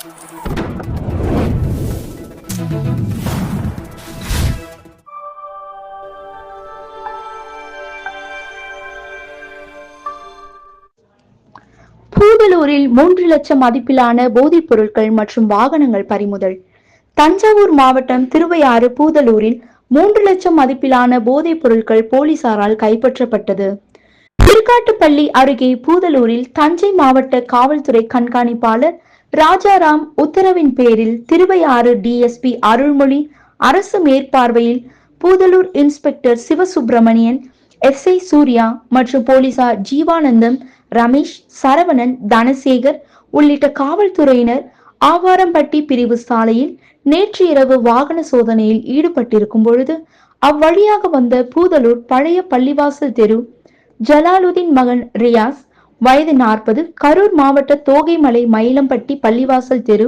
பூதலூரில் 3 லட்சம் மதிப்பிலான போதைப் பொருட்கள் மற்றும் வாகனங்கள் பறிமுதல். தஞ்சாவூர் மாவட்டம் திருவையாறு பூதலூரில் 3 லட்சம் மதிப்பிலான போதைப் பொருட்கள் போலீசாரால் கைப்பற்றப்பட்டது. திருக்காட்டுப்பள்ளி அருகே பூதலூரில் தஞ்சை மாவட்ட காவல்துறை கண்காணிப்பாளர் ராஜாராம் உத்தரவின் பேரில் திருவையாறு டிஎஸ்பி அருள்மொழி அரசு மேற்பார்வையில் பூதலூர் இன்ஸ்பெக்டர் சிவசுப்பிரமணியன், எஸ்ஐ சூர்யா மற்றும் போலீசார் ஜீவானந்தம், ரமேஷ், சரவணன், தனசேகர் உள்ளிட்ட காவல்துறையினர் ஆவாரம்பட்டி பிரிவு சாலையில் நேற்று இரவு வாகன சோதனையில் ஈடுபட்டிருக்கும் பொழுது அவ்வழியாக வந்த பூதலூர் பழைய பள்ளிவாசல் தெரு ஜலாலுதீன் மகன் ரியாஸ் வயது 40, கரூர் மாவட்ட தோகைமலை மயிலம்பட்டி பள்ளிவாசல் தெரு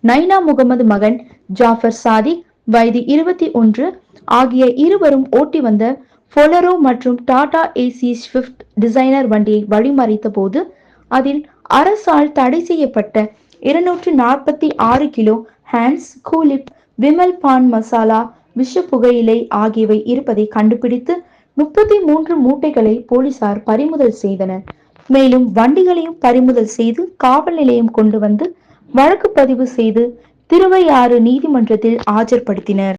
நைனா முகமது மகன் ஜாஃபர் சாதிக் வயது 21 ஆகிய இருவரும் ஓட்டி வந்த பொலரோ மற்றும் டாடா ஏசி ஸ்விஃப்ட் டிசைனர் வண்டியை வழிமறித்த போது அதில் அரசால் தடை செய்யப்பட்ட 246 கிலோ ஹான்ஸ், கூலிப், விமல் பான் மசாலா, விஷ புகையிலை ஆகியவை இருப்பதை கண்டுபிடித்து 33 மூட்டைகளை போலீசார் பறிமுதல் செய்தனர். மேலும் வண்டிகளையும் பறிமுதல் செய்து காவல் நிலையம் கொண்டு வந்து வழக்கு பதிவு செய்து திருவையாறு நீதிமன்றத்தில் ஆஜர்படுத்தினர்.